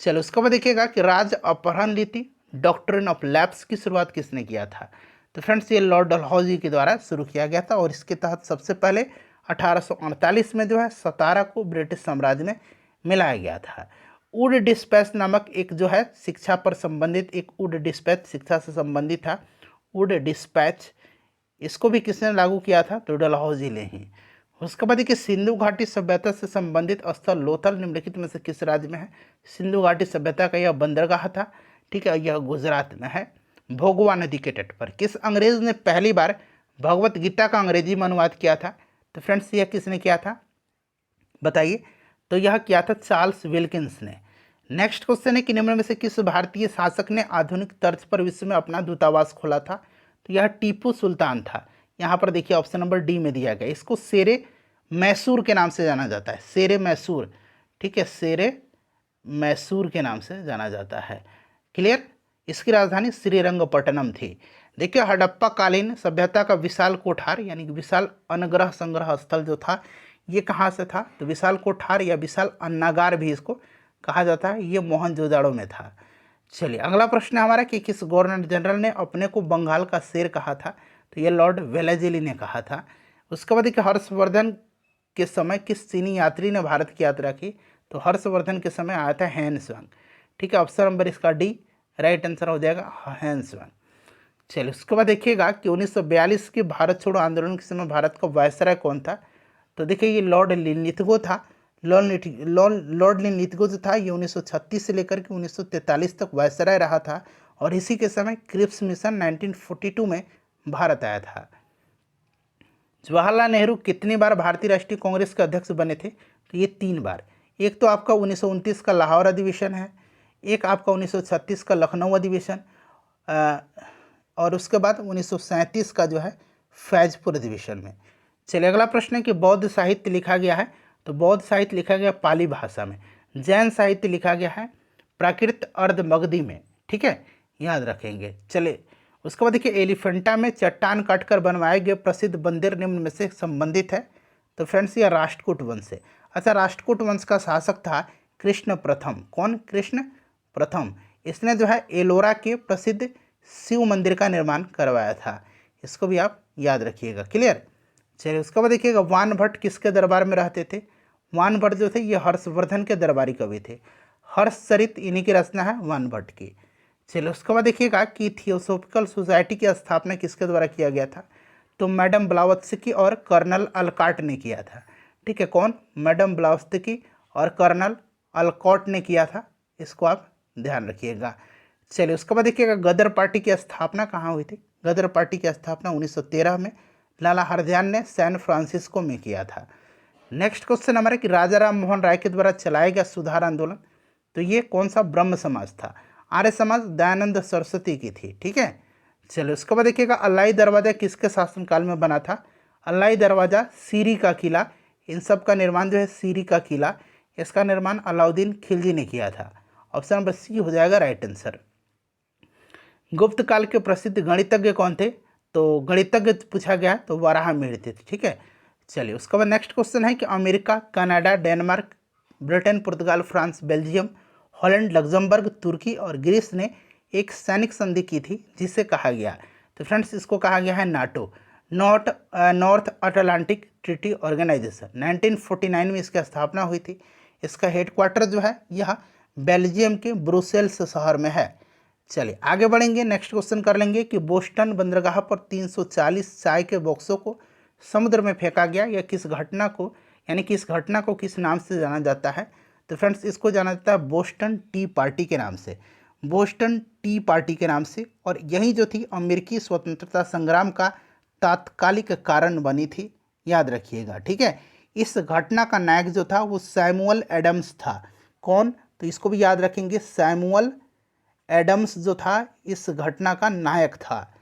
चलो उसके बाद देखिएगा कि राज अपहरण नीति डॉक्ट्रिन ऑफ लैप्स की शुरुआत किसने किया था? तो फ्रेंड्स ये लॉर्ड डलहौजी के द्वारा शुरू किया गया था और इसके तहत सबसे पहले 1848 में जो है सतारा को ब्रिटिश साम्राज्य में मिलाया गया था। वुड डिस्पैच नामक एक जो है शिक्षा पर संबंधित एक वुड डिस्पैच शिक्षा से संबंधित था। वुड डिस्पैच इसको भी किसने लागू किया था? तो डलहौजी ने ही। उसके बाद देखिए सिंधु घाटी सभ्यता से संबंधित स्थल लोथल निम्नलिखित में से किस राज्य में है? सिंधु घाटी सभ्यता का यह बंदरगाह था। ठीक है, यह गुजरात में है, भोगवा नदी के तट पर। किस अंग्रेज ने पहली बार भगवत गीता का अंग्रेजी में अनुवाद किया था? तो फ्रेंड्स यह किसने किया था बताइए? तो यह किया था चार्ल्स विल्किंस ने। नेक्स्ट क्वेश्चन है कि निम्न में से किस भारतीय शासक ने आधुनिक तर्ज पर विश्व में अपना दूतावास खोला था? तो यह टीपू सुल्तान था। यहाँ पर देखिए ऑप्शन नंबर डी में दिया गया। इसको शेरे मैसूर के नाम से जाना जाता है, शेरे मैसूर। ठीक है, शेरे मैसूर के नाम से जाना जाता है। क्लियर? इसकी राजधानी श्रीरंगपट्टनम थी। देखिए हड़प्पा कालीन सभ्यता का विशाल कोठार यानी कि विशाल अनग्रह संग्रह स्थल जो था ये कहाँ से था? तो विशाल कोठार या विशाल अन्नागार भी इसको कहा जाता है, ये मोहनजोदाड़ो में था। चलिए अगला प्रश्न है हमारा कि किस गवर्नर जनरल ने अपने को बंगाल का शेर कहा था? तो ये लॉर्ड वेलेज़ली ने कहा था। उसके बाद देखिए हर्षवर्धन के समय किस चीनी यात्री ने भारत की यात्रा की? तो हर्षवर्धन के समय आया था हैंसवांग। ठीक है, ऑप्शन नंबर इसका डी राइट आंसर हो जाएगा, हैंसवांग। चलिए उसके बाद देखिएगा कि 1942 के भारत छोड़ो आंदोलन के समय भारत का वायसराय कौन था? तो देखिए ये लॉर्ड लिनलिथगो था। लॉर्ड लिनलिथगो जो था ये 1936 से लेकर के 1943 तक वायसराय रहा था और इसी के समय क्रिप्स मिशन 1942 में भारत आया था। जवाहरलाल नेहरू कितनी बार भारतीय राष्ट्रीय कांग्रेस के अध्यक्ष बने थे? तो ये 3 बार। एक तो आपका 1929 का लाहौर अधिवेशन है, एक आपका 1936 का लखनऊ अधिवेशन और उसके बाद 1937 का जो है फैजपुर अधिवेशन में। चलिए अगला प्रश्न है कि बौद्ध साहित्य लिखा गया है? तो बौद्ध साहित्य लिखा गया पाली भाषा में। जैन साहित्य लिखा गया है प्राकृत अर्ध मगधी में। ठीक है, याद रखेंगे। चलिए उसके बाद देखिए एलिफेंटा में चट्टान काटकर बनवाए गए प्रसिद्ध मंदिर निम्न में से संबंधित है। तो फ्रेंड्स ये राष्ट्रकूट वंश है। अच्छा, राष्ट्रकूट वंश का शासक था कृष्ण प्रथम। कौन? कृष्ण प्रथम। इसने जो है एलोरा के प्रसिद्ध शिव मंदिर का निर्माण करवाया था। इसको भी आप याद रखिएगा। क्लियर? चलिए, उसके बाद देखिएगा वान भट्ट किसके दरबार में रहते थे? वान भट्ट जो थे ये हर्षवर्धन के दरबारी कवि थे। हर्षचरित इन्हीं की रचना है वान भट्ट की। चलिए, उसके बाद देखिएगा कि थियोसॉफिकल सोसाइटी की स्थापना किसके द्वारा किया गया था? तो मैडम ब्लावत्स्की और कर्नल अलकॉट ने किया था। ठीक है, कौन? मैडम ब्लावत्स्की और कर्नल अलकॉट ने किया था। इसको आप ध्यान रखिएगा। चलिए, उसके बाद देखिएगा गदर पार्टी की स्थापना कहाँ हुई थी? गदर पार्टी की स्थापना 1913 में लाला हरदयान ने सैन फ्रांसिस्को में किया था। नेक्स्ट क्वेश्चन हमारा कि राजा राम मोहन राय के द्वारा चलाया गया सुधार आंदोलन, तो ये कौन सा ब्रह्म समाज था? आर्य समाज दयानंद सरस्वती की थी। ठीक है, चलिए, उसके बाद देखिएगा अल्लाई दरवाजा किसके शासनकाल में बना था? अल्लाई दरवाजा सीरी का किला, इन सब का निर्माण जो है सीरी का किला, इसका निर्माण अलाउद्दीन खिलजी ने किया था। ऑप्शन नंबर सी हो जाएगा राइट आंसर। गुप्त काल के प्रसिद्ध गणितज्ञ कौन थे? तो गणितज्ञ पूछा गया तो वराहमिहिर थे। ठीक है, चलिए, उसके बाद नेक्स्ट क्वेश्चन है कि अमेरिका, कनाडा, डेनमार्क, ब्रिटेन, पुर्तगाल, फ्रांस, बेल्जियम, हॉलैंड, लग्जमबर्ग, तुर्की और ग्रीस ने एक सैनिक संधि की थी जिसे कहा गया? तो फ्रेंड्स इसको कहा गया है NATO, North Atlantic Treaty Organization. 1949 में इसकी स्थापना हुई थी। इसका हेडक्वार्टर जो है यह बेल्जियम के ब्रुसेल्स शहर में है। चलिए आगे बढ़ेंगे, नेक्स्ट क्वेश्चन कर लेंगे कि बोस्टन बंदरगाह पर 340 चाय के बॉक्सों को समुद्र में फेंका गया, या किस घटना को, यानी कि इस घटना को किस नाम से जाना जाता है? तो फ्रेंड्स इसको जाना जाता है बोस्टन टी पार्टी के नाम से, बोस्टन टी पार्टी के नाम से। और यही जो थी अमेरिकी स्वतंत्रता संग्राम का तात्कालिक कारण बनी थी, याद रखिएगा। ठीक है, इस घटना का नायक जो था वो सैमुअल एडम्स था। कौन? तो इसको भी याद रखेंगे, सैमुअल एडम्स जो था इस घटना का नायक था।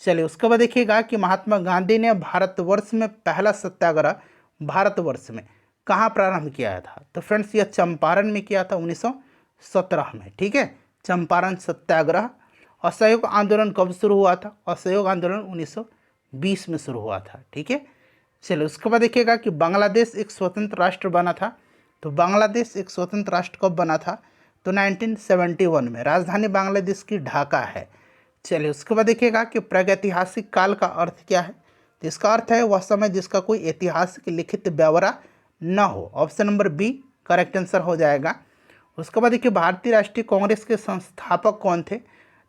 चलिए, उसके बाद देखिएगा कि महात्मा गांधी ने भारतवर्ष में पहला सत्याग्रह भारतवर्ष में कहाँ प्रारंभ किया था? तो फ्रेंड्स यह चंपारण में किया था 1917 में। ठीक है, चंपारण सत्याग्रह। असहयोग आंदोलन कब शुरू हुआ था? असहयोग आंदोलन 1920 में शुरू हुआ था। ठीक है, चलिए, उसके बाद देखिएगा कि बांग्लादेश एक स्वतंत्र राष्ट्र बना था। तो बांग्लादेश एक स्वतंत्र राष्ट्र कब बना था? तो 1971 में। राजधानी बांग्लादेश की ढाका है। चलिए, उसके बाद देखिएगा कि प्रागैतिहासिक काल का अर्थ क्या है? तो इसका अर्थ है वह समय जिसका कोई ऐतिहासिक लिखित ब्यौरा न हो। Option number B correct answer हो जाएगा। उसके बाद देखिए भारतीय राष्ट्रीय कांग्रेस के संस्थापक कौन थे?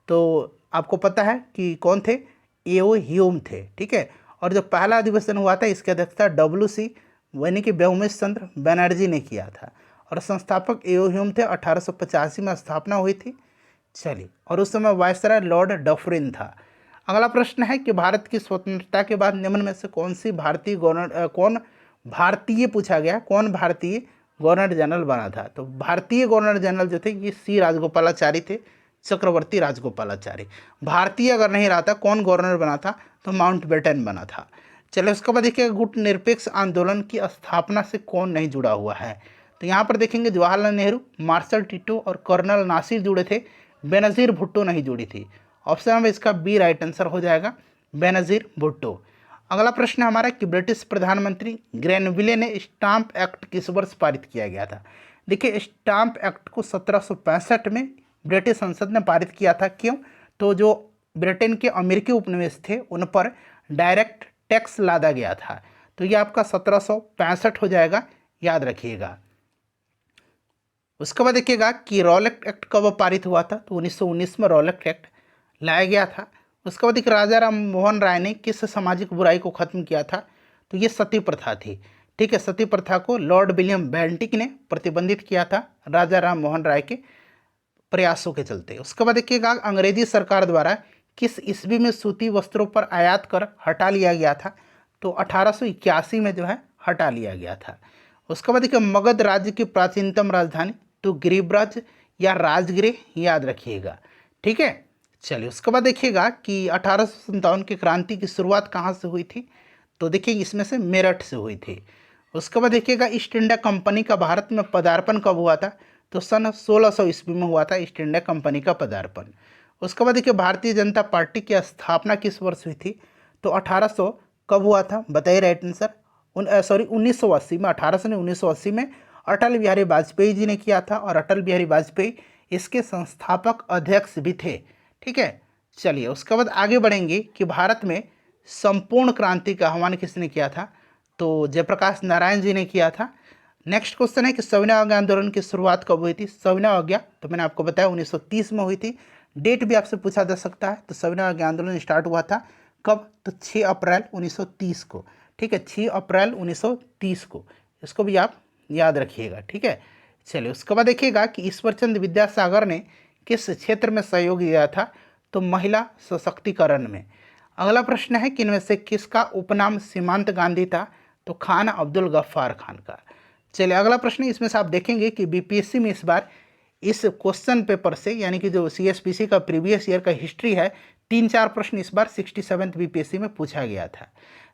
तो आपको पता है कि कौन थे? एओ ह्यूम थे। ठीक है, और जो पहला अधिवेशन हुआ था इसकी अध्यक्षता WC यानी कि व्योमेश चंद्र बनर्जी ने किया था, और संस्थापक एओ ह्यूम थे। 1885 में स्थापना हुई थी। चलिए, और उस समय वायसराय लॉर्ड डफरिन था। अगला प्रश्न है कि भारत की स्वतंत्रता के बाद निम्न में से कौन भारतीय पूछा गया, कौन भारतीय गवर्नर जनरल बना था? तो भारतीय गवर्नर जनरल जो थे ये C राजगोपालाचारी थे, चक्रवर्ती राजगोपालाचारी। भारतीय अगर नहीं रहा था, कौन गवर्नर बना था? तो माउंटबेटन बना था। चलिए, उसके बाद देखिए गुट निरपेक्ष आंदोलन की स्थापना से कौन नहीं जुड़ा हुआ है? तो यहाँ पर देखेंगे जवाहरलाल नेहरू, मार्शल टिटो और कर्नल नासिर जुड़े थे, बेनज़ीर भुट्टो नहीं जुड़ी थी। ऑप्शन नंबर इसका बी राइट आंसर हो जाएगा, बेनज़ीर भुट्टो। अगला प्रश्न हमारा कि ब्रिटिश प्रधानमंत्री ग्रेनविले ने स्टाम्प एक्ट किस वर्ष पारित किया गया था? देखिए स्टाम्प एक्ट को 1765 में ब्रिटिश संसद ने पारित किया था। क्यों? तो जो ब्रिटेन के अमेरिकी उपनिवेश थे उन पर डायरेक्ट टैक्स लादा गया था। तो ये आपका 1765 हो जाएगा, याद रखिएगा। उसके बाद देखिएगा कि रॉलेट एक्ट कब पारित हुआ था? तो 1919 में रॉलेट एक्ट लाया गया था। उसके बाद राजा राम मोहन राय ने किस सामाजिक बुराई को खत्म किया था? तो ये सती प्रथा थी। ठीक है, सती प्रथा को लॉर्ड विलियम बेंटिक ने प्रतिबंधित किया था राजा राम मोहन राय के प्रयासों के चलते। उसके बाद देखिएगा अंग्रेजी सरकार द्वारा किस ईस्वी में सूती वस्त्रों पर आयात कर हटा लिया गया था? तो 1881 में जो है हटा लिया गया था। उसके बाद देखिए मगध राज्य की प्राचीनतम राजधानी, तो गिरिब्राज या राजगृह, याद रखिएगा। ठीक है, चलिए, उसके बाद देखिएगा कि 1857 की क्रांति की शुरुआत कहाँ से हुई थी? तो देखिए इसमें से मेरठ से हुई थी। उसके बाद देखिएगा ईस्ट इंडिया कंपनी का भारत में पदार्पण कब हुआ था? तो सन 1600 ईस्वी में हुआ था ईस्ट इंडिया कंपनी का पदार्पण। उसके बाद देखिए भारतीय जनता पार्टी की स्थापना किस वर्ष हुई थी? तो 1800 कब हुआ था बताइए राइट आंसर। 1980 में, 1800 नहीं 1980 में अटल बिहारी वाजपेयी जी ने किया था, और अटल बिहारी वाजपेयी इसके संस्थापक अध्यक्ष भी थे। ठीक है, चलिए उसके बाद आगे बढ़ेंगे कि भारत में संपूर्ण क्रांति का आह्वान किसने किया था? तो जयप्रकाश नारायण जी ने किया था। नेक्स्ट क्वेश्चन है कि सविनय अवज्ञा आंदोलन की शुरुआत कब हुई थी? सविनय अवज्ञा तो मैंने आपको बताया 1930 में हुई थी। डेट भी आपसे पूछा जा सकता है। तो सविनय अवज्ञा आंदोलन स्टार्ट हुआ था कब? तो 6 अप्रैल 1930 को। ठीक है, 6 अप्रैल 1930 को, इसको भी आप याद रखिएगा। ठीक है, चलिए उसके बाद देखिएगा कि ईश्वरचंद विद्यासागर ने किस क्षेत्र में सहयोग दिया था? तो महिला सशक्तिकरण में। अगला प्रश्न है कि इनमें से किसका उपनाम सीमांत गांधी था? तो खान अब्दुल गफ्फार खान का। चलिए अगला प्रश्न, इसमें से आप देखेंगे कि बीपीएससी में इस बार इस क्वेश्चन पेपर से, यानी कि जो सीएसपीसी का प्रीवियस ईयर का हिस्ट्री है, 3-4 प्रश्न इस बार 67th बीपीएससी में पूछा गया था।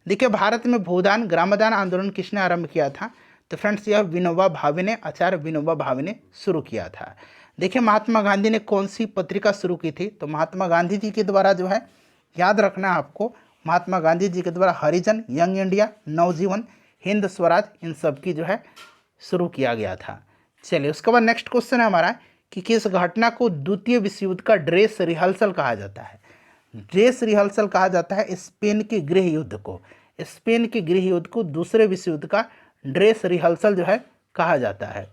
देखिए भारत में भूदान ग्रामदान आंदोलन किसने आरंभ किया था? तो फ्रेंड्स यह विनोबा भावे ने, आचार्य विनोबा भावे ने शुरू किया था। देखिए महात्मा गांधी ने कौन सी पत्रिका शुरू की थी? तो महात्मा गांधी जी के द्वारा जो है, याद रखना है आपको, महात्मा गांधी जी के द्वारा हरिजन, यंग इंडिया, नवजीवन, हिंद स्वराज, इन सब की जो है शुरू किया गया था। चलिए उसके बाद नेक्स्ट क्वेश्चन है हमारा कि किस घटना को द्वितीय विश्व युद्ध का ड्रेस रिहर्सल कहा जाता है? ड्रेस रिहर्सल कहा जाता है स्पेन के गृह युद्ध को। स्पेन के गृह युद्ध को दूसरे विश्व युद्ध का ड्रेस रिहर्सल जो है कहा जाता है।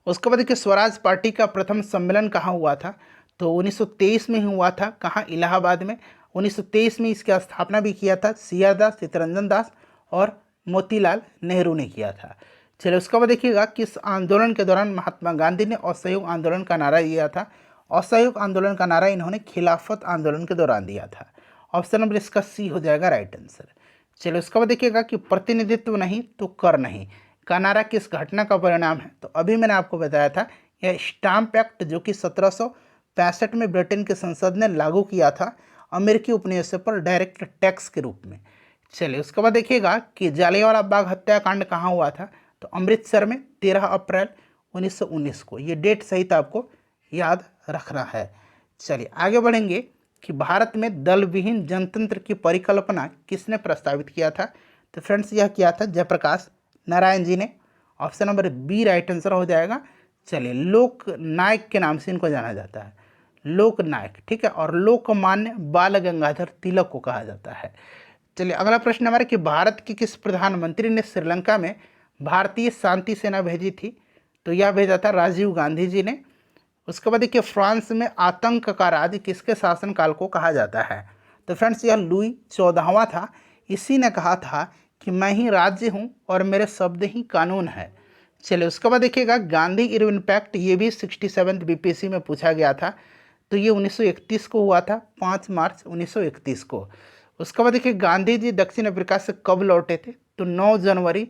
उसके बाद देखिए स्वराज पार्टी का प्रथम सम्मेलन कहाँ हुआ था? तो 1923 में ही हुआ था। कहाँ? इलाहाबाद में। 1923 में इसकी स्थापना भी किया था सिया दास, चित्तरंजन दास और मोतीलाल नेहरू ने किया था। चलिए उसके बाद देखिएगा किस आंदोलन के दौरान महात्मा गांधी ने असहयोग आंदोलन का नारा दिया था? असहयोग आंदोलन का नारा इन्होंने खिलाफत आंदोलन के दौरान दिया था। ऑप्शन नंबर इसका सी हो जाएगा राइट आंसर। चलिए उसके बाद देखिएगा कि प्रतिनिधित्व नहीं तो कर नहीं का नारा किस घटना का परिणाम है? तो अभी मैंने आपको बताया था, यह स्टाम्प एक्ट जो कि 1765 में ब्रिटेन की संसद ने लागू किया था अमेरिकी उपनिवेशों पर डायरेक्ट टैक्स के रूप में। चलिए उसके बाद देखिएगा कि जालियांवाला बाग हत्याकांड कहाँ हुआ था? तो अमृतसर में 13 अप्रैल 1919 को। ये डेट सहित आपको याद रखना है। चलिए आगे बढ़ेंगे कि भारत में दल विहीन जनतंत्र की परिकल्पना किसने प्रस्तावित किया था? तो फ्रेंड्स यह किया था जयप्रकाश नारायण जी ने। Option number B right answer हो जाएगा। चलिए लोक नायक के नाम से इनको जाना जाता है, लोक नायक। ठीक है, और लोकमान्य बाल गंगाधर तिलक को कहा जाता है। चलिए अगला प्रश्न हमारा कि भारत के किस प्रधानमंत्री ने श्रीलंका में भारतीय शांति सेना भेजी थी? तो यह भेजा था राजीव गांधी जी ने। उसके बाद देखिए फ्रांस में आतंक का राज किसके शासनकाल को कहा जाता है? तो फ्रेंड्स यह लुई 14वां था। इसी ने कहा था कि मैं ही राज्य हूँ और मेरे शब्द ही कानून है। चलिए उसके बाद देखिएगा गांधी इरविन पैक्ट, ये भी 67th बीपीएससी में पूछा गया था। तो ये 1931 को हुआ था, 5 मार्च 1931 को। उसके बाद देखिए गांधी जी दक्षिण अफ्रीका से कब लौटे थे? तो 9 जनवरी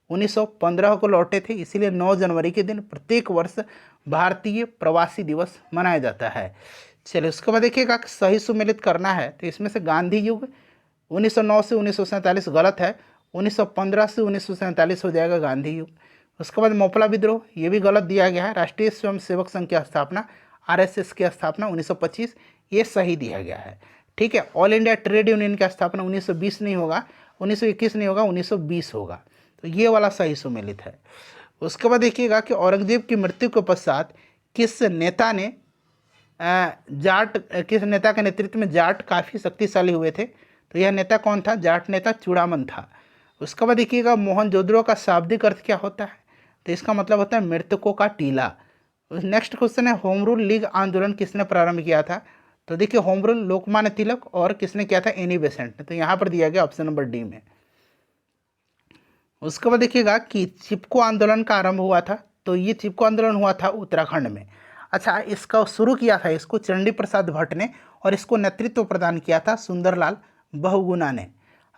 1915 को लौटे थे। इसीलिए 9 जनवरी के दिन प्रत्येक वर्ष भारतीय प्रवासी दिवस मनाया जाता है। चलिए उसके बाद देखिएगा सही सुमेलित करना है, तो इसमें से गांधी युग 1909 से 1947 गलत है, 1915 से 1947 हो जाएगा गांधी युग। उसके बाद मोपला विद्रोह, ये भी गलत दिया गया है। राष्ट्रीय स्वयंसेवक संघ की स्थापना, आरएसएस की स्थापना 1925, ये सही दिया गया है। ठीक है, ऑल इंडिया ट्रेड यूनियन की स्थापना 1920 नहीं होगा, 1921 नहीं होगा, 1920 होगा। तो ये वाला सही सुमेलित है। उसके बाद देखिएगा कि औरंगजेब की मृत्यु के पश्चात किस नेता ने किस नेता के नेतृत्व में जाट काफ़ी शक्तिशाली हुए थे? तो यह नेता कौन था? जाट नेता चूड़ामन था। उसके बाद देखिएगा मोहनजोदड़ो का शाब्दिक अर्थ क्या होता है? तो इसका मतलब होता है मृतकों का टीला। नेक्स्ट क्वेश्चन है होम रूल लीग आंदोलन किसने प्रारंभ किया था? तो देखिए होम रूल लोकमान्य तिलक, और किसने किया था? एनी बेसेंट ने। तो यहाँ पर दिया गया ऑप्शन नंबर डी में। उसके बाद देखिएगा कि चिपको आंदोलन का आरंभ हुआ था। तो ये चिपको आंदोलन हुआ था उत्तराखंड में। अच्छा, इसका शुरू किया था इसको चंडी प्रसाद भट्ट ने, और इसको नेतृत्व प्रदान किया था सुंदरलाल बहुगुणा ने।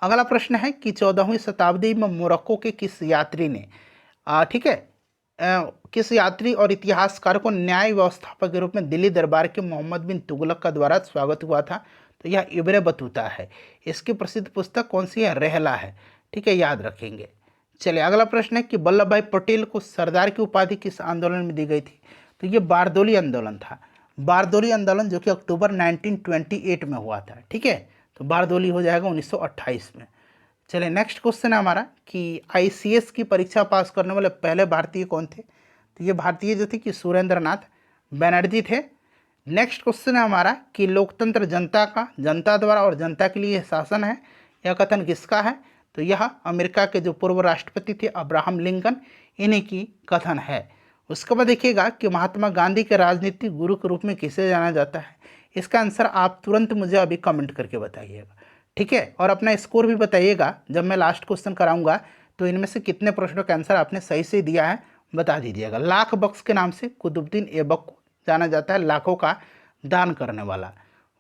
अगला प्रश्न है कि 14वीं शताब्दी में मोरक्को के किस यात्री ने ठीक है किस यात्री और इतिहासकार को न्याय व्यवस्थापक के रूप में दिल्ली दरबार के मोहम्मद बिन तुगलक का द्वारा स्वागत हुआ था? तो यह इब्न बतूता है। इसकी प्रसिद्ध पुस्तक कौन सी है? रहला है। ठीक है, याद रखेंगे। चलिए अगला प्रश्न है कि वल्लभ भाई पटेल को सरदार की उपाधि किस आंदोलन में दी गई थी? तो ये बारदोली आंदोलन था। बारदोली आंदोलन जो कि अक्टूबर 1928 में हुआ था। ठीक है, तो बारदोली हो जाएगा 1928 में। चलिए नेक्स्ट क्वेश्चन है हमारा कि आईसीएस की परीक्षा पास करने वाले पहले भारतीय कौन थे। तो ये भारतीय जो थे कि सुरेंद्र नाथ बनर्जी थे। नेक्स्ट क्वेश्चन है हमारा कि लोकतंत्र जनता का, जनता द्वारा और जनता के लिए शासन है, यह कथन किसका है। तो यह अमेरिका के जो पूर्व राष्ट्रपति थे अब्राहम लिंकन, इन्हीं की कथन है। उसके बाद देखिएगा कि महात्मा गांधी के राजनीतिक गुरु के रूप में किसे जाना जाता है। इसका आंसर आप तुरंत मुझे अभी कमेंट करके बताइएगा। ठीक है, और अपना स्कोर भी बताइएगा। जब मैं लास्ट क्वेश्चन कराऊंगा तो इनमें से कितने प्रश्नों का आंसर आपने सही से दिया है बता दीजिएगा। लाख बख्श के नाम से कुतुबुद्दीन ऐबक को जाना जाता है, लाखों का दान करने वाला।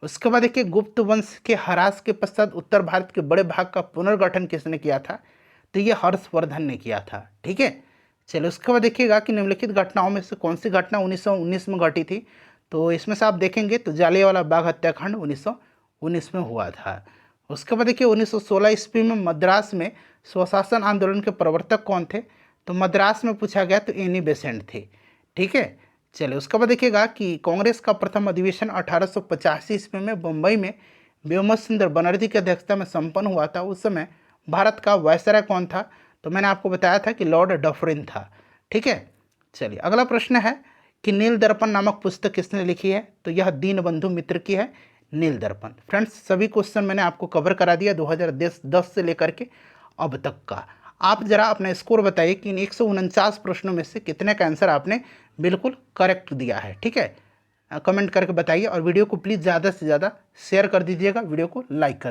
उसके बाद देखिए गुप्त वंश के ह्रास के पश्चात उत्तर भारत के बड़े भाग का पुनर्गठन किसने किया था। तो ये हर्षवर्धन ने किया था। ठीक है, चलिए उसके बाद देखिएगा कि निम्नलिखित घटनाओं में से कौन सी घटना 1919 में घटी थी। तो इसमें से आप देखेंगे तो जालियांवाला बाग हत्याकांड 1919 में हुआ था। उसके बाद देखिए 1916 ईस्वी में मद्रास में स्वशासन आंदोलन के प्रवर्तक कौन थे। तो मद्रास में पूछा गया तो एनी बेसेंट थे। ठीक है, चलिए उसके बाद देखिएगा कि कांग्रेस का प्रथम अधिवेशन 1885 ईस्वी में बम्बई में व्योमचंद्र बनर्जी की अध्यक्षता में संपन्न हुआ था। उस समय भारत का वायसराय कौन था। तो मैंने आपको बताया था कि लॉर्ड डफरिन था। ठीक है, चलिए अगला प्रश्न है कि नील दर्पण नामक पुस्तक किसने लिखी है। तो यह दीनबंधु मित्र की है, नील दर्पण। फ्रेंड्स सभी क्वेश्चन मैंने आपको कवर करा दिया 2010 से लेकर के अब तक का। आप जरा अपना स्कोर बताइए कि इन 149 प्रश्नों में से कितने का आंसर आपने बिल्कुल करेक्ट दिया है। ठीक है, कमेंट करके बताइए और वीडियो को प्लीज़ ज़्यादा से ज़्यादा शेयर कर दीजिएगा, वीडियो को लाइक कर